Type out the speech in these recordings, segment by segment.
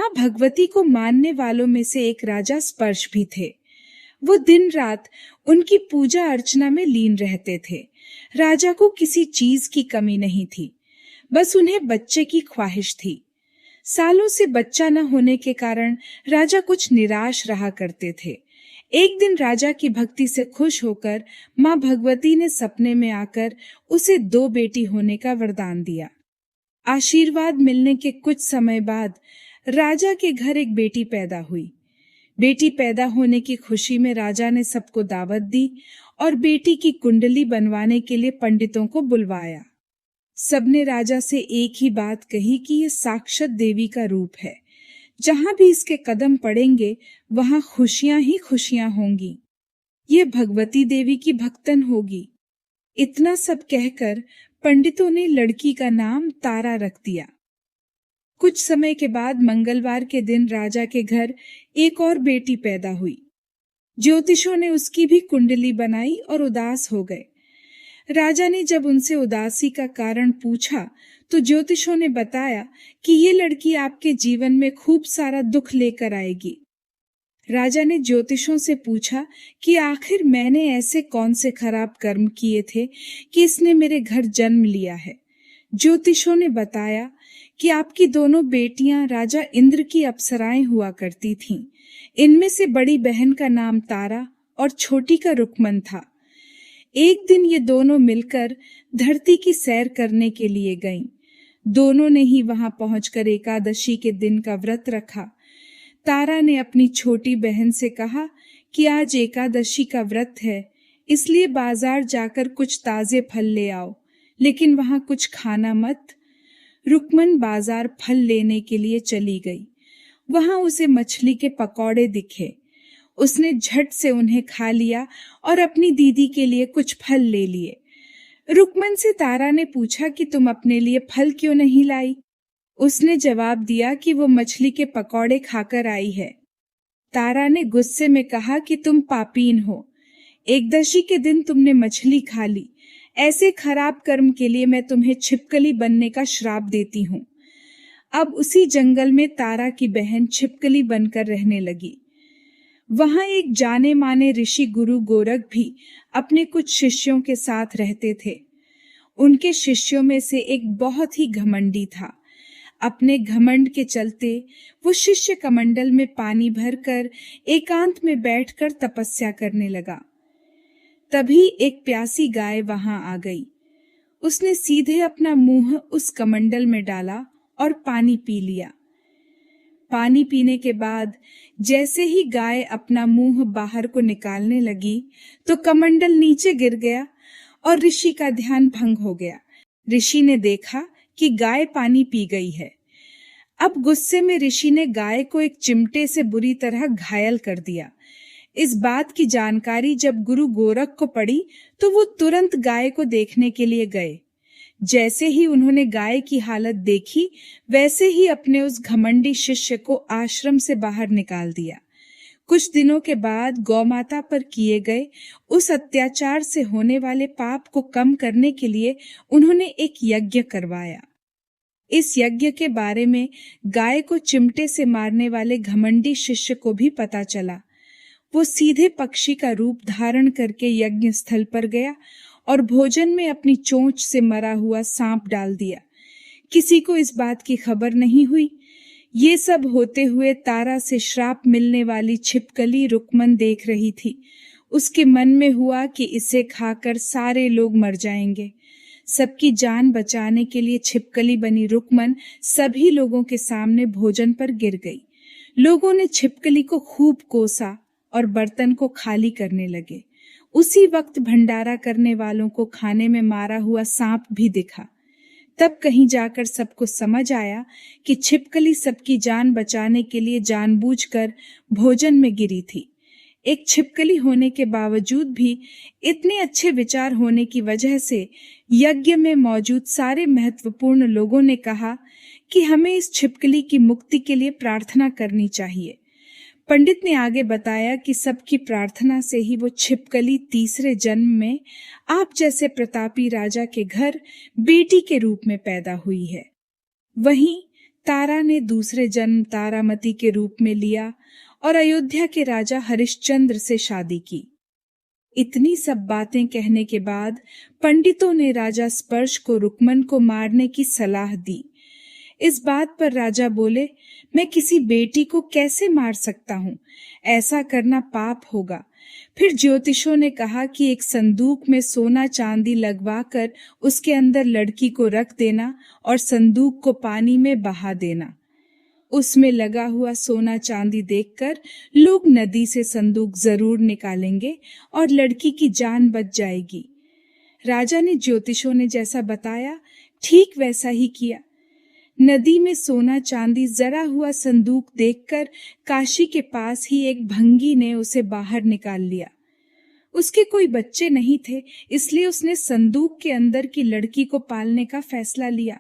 माँ भगवती को मानने वालों में से एक राजा स्पर्श भी थे। वो दिन रात उनकी पूजा अर्चना में लीन रहते थे। राजा को किसी चीज की कमी नहीं थी, बस उन्हें बच्चे की ख्वाहिश थी। सालों से बच्चा न होने के कारण राजा कुछ निराश रहा करते थे। एक दिन राजा की भक्ति से खुश होकर माँ भगवती ने सपने में आकर उसे 2 बेटी होने का वरदान दिया। आशीर्वाद मिलने के कुछ समय बाद राजा के घर एक बेटी पैदा हुई। बेटी पैदा होने की खुशी में राजा ने सबको दावत दी और बेटी की कुंडली बनवाने के लिए पंडितों को बुलवाया। सबने राजा से एक ही बात कही कि ये साक्षात देवी का रूप है। जहां भी इसके कदम पड़ेंगे वहां खुशियां ही खुशियां होंगी। ये भगवती देवी की भक्तन होगी। इतना सब कहकर पंडितों ने लड़की का नाम तारा रख दिया। कुछ समय के बाद मंगलवार के दिन राजा के घर एक और बेटी पैदा हुई। ज्योतिषों ने उसकी भी कुंडली बनाई और उदास हो गए। राजा ने जब उनसे उदासी का कारण पूछा तो ज्योतिषों ने बताया कि ये लड़की आपके जीवन में खूब सारा दुख लेकर आएगी। राजा ने ज्योतिषों से पूछा कि आखिर मैंने ऐसे कौन से खराब कर्म किए थे कि इसने मेरे घर जन्म लिया है। ज्योतिषों ने बताया कि आपकी दोनों बेटियां राजा इंद्र की अप्सराएं हुआ करती थीं। इनमें से बड़ी बहन का नाम तारा और छोटी का रुक्मन था। एक दिन ये दोनों मिलकर धरती की सैर करने के लिए गईं। दोनों ने ही वहां पहुंचकर एकादशी के दिन का व्रत रखा। तारा ने अपनी छोटी बहन से कहा कि आज एकादशी का व्रत है, इसलिए बाजार जाकर कुछ ताजे फल ले आओ, लेकिन वहां कुछ खाना मत। रुक्मन बाजार फल लेने के लिए चली गई। वहां उसे मछली के पकौड़े दिखे। उसने झट से उन्हें खा लिया और अपनी दीदी के लिए कुछ फल ले लिए। रुक्मन से तारा ने पूछा कि तुम अपने लिए फल क्यों नहीं लाई? उसने जवाब दिया कि वो मछली के पकौड़े खाकर आई है। तारा ने गुस्से में कहा कि तुम पापीन हो। एकदशी के दिन तुमने मछली खा ली। ऐसे खराब कर्म के लिए मैं तुम्हें छिपकली बनने का श्राप देती हूँ। अब उसी जंगल में तारा की बहन छिपकली बनकर रहने लगी। वहां एक जाने माने ऋषि गुरु गोरख भी अपने कुछ शिष्यों के साथ रहते थे। उनके शिष्यों में से एक बहुत ही घमंडी था। अपने घमंड के चलते वो शिष्य कमंडल में पानी भरकर एकांत में बैठकर तपस्या करने लगा। तभी एक प्यासी गाय वहां आ गई। उसने सीधे अपना मुंह उस कमंडल में डाला और पानी पी लिया। पानी पीने के बाद जैसे ही गाय अपना मुंह बाहर को निकालने लगी तो कमंडल नीचे गिर गया और ऋषि का ध्यान भंग हो गया। ऋषि ने देखा कि गाय पानी पी गई है। अब गुस्से में ऋषि ने गाय को एक चिमटे से बुरी तरह घायल कर दिया। इस बात की जानकारी जब गुरु गोरख को पड़ी तो वो तुरंत गाय को देखने के लिए गए। जैसे ही उन्होंने गाय की हालत देखी, वैसे ही अपने उस घमंडी शिष्य को आश्रम से बाहर निकाल दिया। कुछ दिनों के बाद गौमाता पर किए गए उस अत्याचार से होने वाले पाप को कम करने के लिए उन्होंने एक यज्ञ करवाया। इस यज्ञ के बारे में गाय को चिमटे से मारने वाले घमंडी शिष्य को भी पता चला। वो सीधे पक्षी का रूप धारण करके यज्ञ स्थल पर गया और भोजन में अपनी चोंच से मरा हुआ सांप डाल दिया। किसी को इस बात की खबर नहीं हुई। ये सब होते हुए तारा से श्राप मिलने वाली छिपकली रुक्मन देख रही थी। उसके मन में हुआ कि इसे खाकर सारे लोग मर जाएंगे। सबकी जान बचाने के लिए छिपकली बनी रुक्मन सभी लोगों के सामने भोजन पर गिर गई। लोगों ने छिपकली को खूब कोसा और बर्तन को खाली करने लगे। उसी वक्त भंडारा करने वालों को खाने में मारा हुआ सांप भी दिखा। तब कहीं जाकर सबको समझ आया कि छिपकली सबकी जान बचाने के लिए जानबूझकर भोजन में गिरी थी। एक छिपकली होने के बावजूद भी इतने अच्छे विचार होने की वजह से यज्ञ में मौजूद सारे महत्वपूर्ण लोगों ने कहा कि हमें इस छिपकली की मुक्ति के लिए प्रार्थना करनी चाहिए। पंडित ने आगे बताया कि सबकी प्रार्थना से ही वो छिपकली तीसरे जन्म में आप जैसे प्रतापी राजा के घर बेटी के रूप में पैदा हुई है। वहीं तारा ने दूसरे जन्म तारामती के रूप में लिया और अयोध्या के राजा हरिश्चंद्र से शादी की। इतनी सब बातें कहने के बाद पंडितों ने राजा स्पर्श को रुक्मन को मारने की सलाह दी। इस बात पर राजा बोले, मैं किसी बेटी को कैसे मार सकता हूँ? ऐसा करना पाप होगा। फिर ज्योतिषों ने कहा कि एक संदूक में सोना चांदी लगवाकर उसके अंदर लड़की को रख देना और संदूक को पानी में बहा देना। उसमें लगा हुआ सोना चांदी देखकर लोग नदी से संदूक जरूर निकालेंगे और लड़की की जान बच जाएगी। राजा ने ज्योतिषों ने जैसा बताया ठीक वैसा ही किया। नदी में सोना चांदी जरा हुआ संदूक देखकर काशी के पास ही एक भंगी ने उसे बाहर निकाल लिया। उसके कोई बच्चे नहीं थे, इसलिए उसने संदूक के अंदर की लड़की को पालने का फैसला लिया।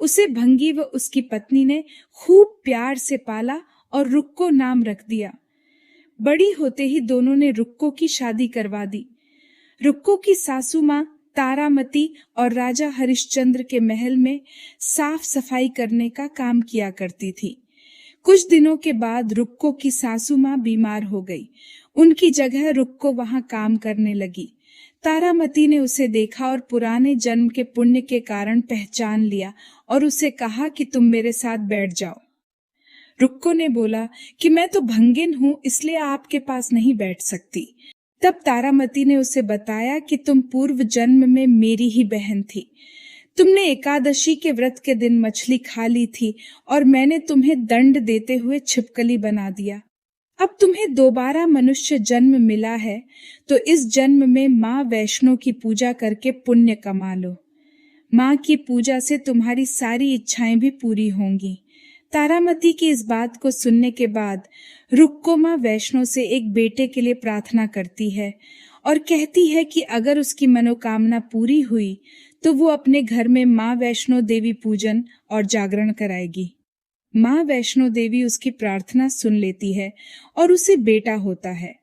उसे भंगी व उसकी पत्नी ने खूब प्यार से पाला और रुक्को नाम रख दिया। बड़ी होते ही दोनों ने रुक्को की शादी करवा दी। रुक्को की सासू माँ तारामती और राजा हरिश्चंद्र के महल में साफ सफाई करने का काम किया करती थी। कुछ दिनों के बाद रुक्को की सासू माँ बीमार हो गई। उनकी जगह रुक्को वहां काम करने लगी। तारामती ने उसे देखा और पुराने जन्म के पुण्य के कारण पहचान लिया और उसे कहा कि तुम मेरे साथ बैठ जाओ। रुक्को ने बोला कि मैं तो भंगिन हूँ, इसलिए आपके पास नहीं बैठ सकती। तब तारामती ने उसे बताया कि तुम पूर्व जन्म में मेरी ही बहन थी। तुमने एकादशी के व्रत के दिन मछली खा ली थी और मैंने तुम्हें दंड देते हुए छिपकली बना दिया। अब तुम्हें दोबारा मनुष्य जन्म मिला है, तो इस जन्म में माँ वैष्णो की पूजा करके पुण्य कमा लो। माँ की पूजा से तुम्हारी सारी इच्छाएं भी पूरी होंगी। तारामती की इस बात को सुनने के बाद रुक्को माँ वैष्णो से एक बेटे के लिए प्रार्थना करती है और कहती है कि अगर उसकी मनोकामना पूरी हुई तो वो अपने घर में माँ वैष्णो देवी पूजन और जागरण कराएगी। माँ वैष्णो देवी उसकी प्रार्थना सुन लेती है और उसे बेटा होता है।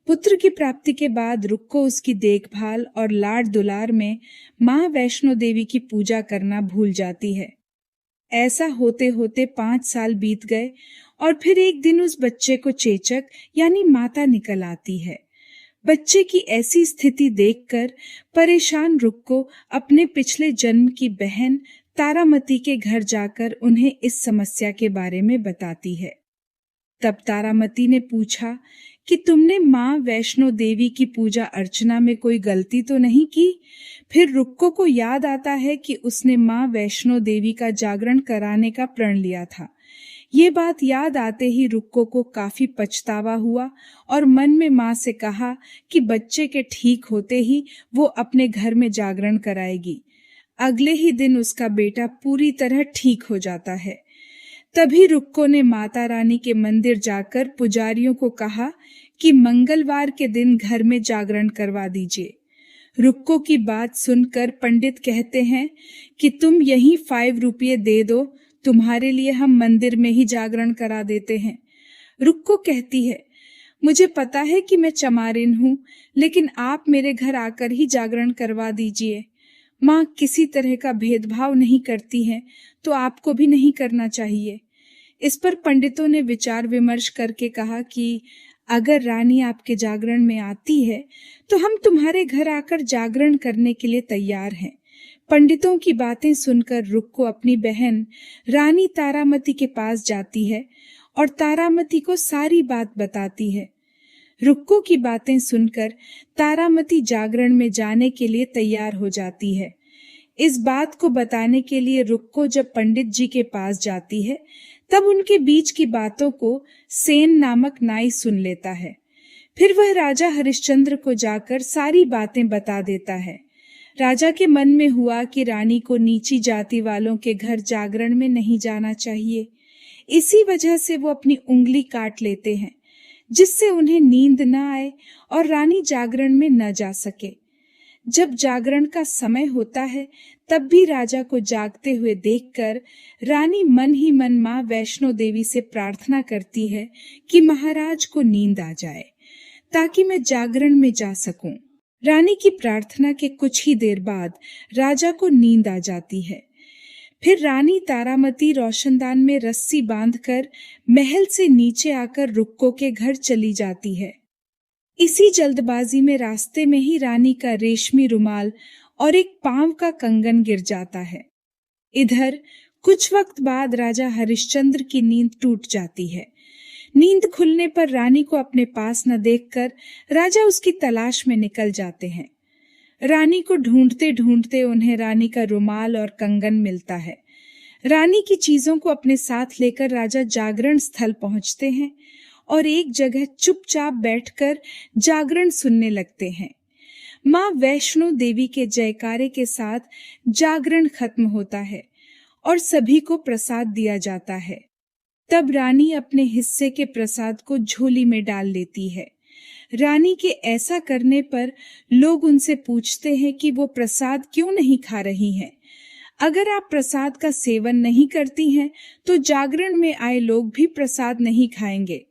पुत्र की प्राप्ति के बाद रुक्को उसकी देखभाल और लाड दुलार में माँ वैष्णो देवी की पूजा करना भूल जाती है। ऐसा होते होते 5 साल बीत गए और फिर एक दिन उस बच्चे को चेचक यानी माता निकल आती है। बच्चे की ऐसी स्थिति देखकर परेशान रुक्को अपने पिछले जन्म की बहन तारामती के घर जाकर उन्हें इस समस्या के बारे में बताती है। तब तारामती ने पूछा कि तुमने माँ वैष्णो देवी की पूजा अर्चना में कोई गलती तो नहीं की? फिर रुक्को को याद आता है कि उसने माँ वैष्णो देवी का जागरण कराने का प्रण लिया था। ये बात याद आते ही रुक्को को काफी पछतावा हुआ और मन में माँ से कहा कि बच्चे के ठीक होते ही वो अपने घर में जागरण कराएगी। अगले ही दिन उसका बेटा पूरी तरह ठीक हो जाता है। तभी रुक्को ने माता रानी के मंदिर जाकर पुजारियों को कहा कि मंगलवार के दिन घर में जागरण करवा दीजिए। रुक्को की बात सुनकर पंडित कहते हैं कि तुम यही 5 रुपये दे दो, तुम्हारे लिए हम मंदिर में ही जागरण करा देते हैं। रुक्को कहती है, मुझे पता है कि मैं चमारिन हूँ, लेकिन आप मेरे घर आकर ही जागरण करवा दीजिए। माँ किसी तरह का भेदभाव नहीं करती है, तो आपको भी नहीं करना चाहिए। इस पर पंडितों ने विचार विमर्श करके कहा कि अगर रानी आपके जागरण में आती है तो हम तुम्हारे घर आकर जागरण करने के लिए तैयार हैं। पंडितों की बातें सुनकर रुक्को अपनी बहन रानी तारामती के पास जाती है और तारामती को सारी बात बताती है। रुक्को की बातें सुनकर तारामती जागरण में जाने के लिए तैयार हो जाती है। इस बात को बताने के लिए रुक्को जब पंडित जी के पास जाती है तब उनके बीच की बातों को सेन नामक नाई सुन लेता है। फिर वह राजा हरिश्चंद्र को जाकर सारी बातें बता देता है। राजा के मन में हुआ कि रानी को नीची जाति वालों के घर जागरण में नहीं जाना चाहिए। इसी वजह से वो अपनी उंगली काट लेते हैं, जिससे उन्हें नींद न आए और रानी जागरण में न जा सके। जब जागरण का समय होता है तब भी राजा को जागते हुए देखकर रानी मन ही मन माँ वैष्णो देवी से प्रार्थना करती है कि महाराज को नींद आ जाए ताकि मैं जागरण में जा सकूं। रानी की प्रार्थना के कुछ ही देर बाद राजा को नींद आ जाती है। फिर रानी तारामती रोशनदान में रस्सी बांधकर महल से नीचे आकर रुक्को के घर चली जाती है। इसी जल्दबाजी में रास्ते में ही रानी का रेशमी रुमाल और एक पांव का कंगन गिर जाता है। इधर कुछ वक्त बाद राजा हरिश्चंद्र की नींद टूट जाती है। नींद खुलने पर रानी को अपने पास न देखकर राजा उसकी तलाश में निकल जाते हैं। रानी को ढूंढते ढूंढते उन्हें रानी का रुमाल और कंगन मिलता है। रानी की चीजों को अपने साथ लेकर राजा जागरण स्थल पहुंचते हैं और एक जगह चुपचाप बैठकर जागरण सुनने लगते हैं। माँ वैष्णो देवी के जयकारे के साथ जागरण खत्म होता है और सभी को प्रसाद दिया जाता है। तब रानी अपने हिस्से के प्रसाद को झोली में डाल लेती है। रानी के ऐसा करने पर लोग उनसे पूछते हैं कि वो प्रसाद क्यों नहीं खा रही हैं। अगर आप प्रसाद का सेवन नहीं करती हैं तो जागरण में आए लोग भी प्रसाद नहीं खाएंगे।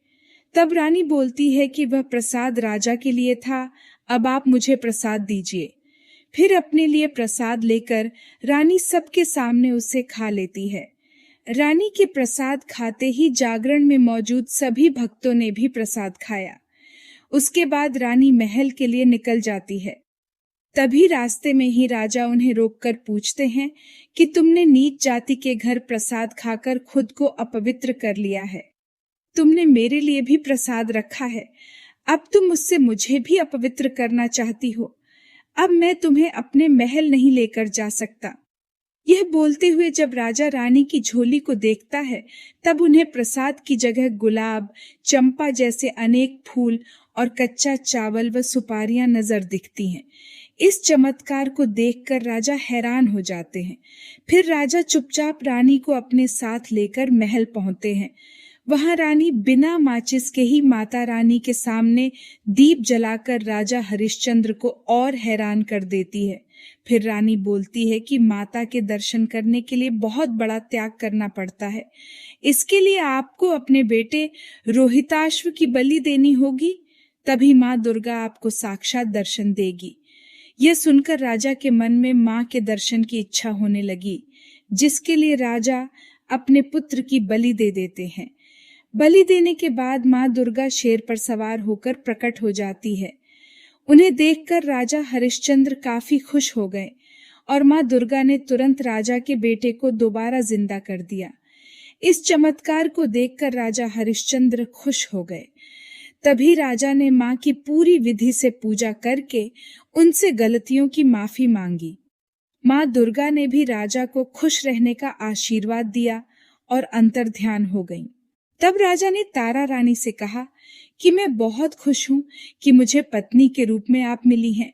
तब रानी बोलती है कि वह प्रसाद राजा के लिए था, अब आप मुझे प्रसाद दीजिए। फिर अपने लिए प्रसाद लेकर रानी सबके सामने उसे खा लेती है। रानी के प्रसाद खाते ही जागरण में मौजूद सभी भक्तों ने भी प्रसाद खाया। उसके बाद रानी महल के लिए निकल जाती है। तभी रास्ते में ही राजा उन्हें रोककर पूछते हैं कि तुमने नीच जाति के घर प्रसाद खाकर खुद को अपवित्र कर लिया है। तुमने मेरे लिए भी प्रसाद रखा है, अब तुम मुझसे मुझे भी अपवित्र करना चाहती हो। अब मैं तुम्हें अपने महल नहीं लेकर जा सकता। यह बोलते हुए जब राजा रानी की झोली को देखता है तब उन्हें प्रसाद की जगह गुलाब, चंपा जैसे अनेक फूल और कच्चा चावल व सुपारियां नजर दिखती हैं। इस चमत्कार को देखकर राजा हैरान हो जाते हैं। फिर राजा चुपचाप रानी को अपने साथ लेकर महल पहुंचते हैं। वहां रानी बिना माचिस के ही माता रानी के सामने दीप जलाकर राजा हरिश्चंद्र को और हैरान कर देती है। फिर रानी बोलती है कि माता के दर्शन करने के लिए बहुत बड़ा त्याग करना पड़ता है। इसके लिए आपको अपने बेटे रोहिताश्व की बलि देनी होगी, तभी माँ दुर्गा आपको साक्षात दर्शन देगी। यह सुनकर राजा के मन में माँ के दर्शन की इच्छा होने लगी, जिसके लिए राजा अपने पुत्र की बलि दे देते हैं। बलि देने के बाद माँ दुर्गा शेर पर सवार होकर प्रकट हो जाती है। उन्हें देखकर राजा हरिश्चंद्र काफी खुश हो गए और माँ दुर्गा ने तुरंत राजा के बेटे को दोबारा जिंदा कर दिया। इस चमत्कार को देखकर राजा हरिश्चंद्र खुश हो गए। तभी राजा ने माँ की पूरी विधि से पूजा करके उनसे गलतियों की माफी मांगी। माँ दुर्गा ने भी राजा को खुश रहने का आशीर्वाद दिया और अंतर्ध्यान हो गईं। तब राजा ने तारा रानी से कहा कि मैं बहुत खुश हूँ कि मुझे पत्नी के रूप में आप मिली हैं।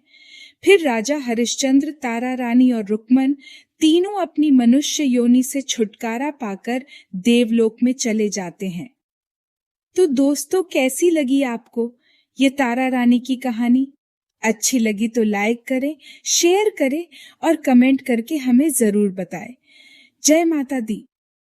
फिर राजा हरिश्चंद्र, तारा रानी और रुक्मन तीनों अपनी मनुष्य योनि से छुटकारा पाकर देवलोक में चले जाते हैं। तो दोस्तों, कैसी लगी आपको ये तारा रानी की कहानी? अच्छी लगी तो लाइक करें, शेयर करें और कमेंट करके हमें जरूर बताएं। जय माता दी।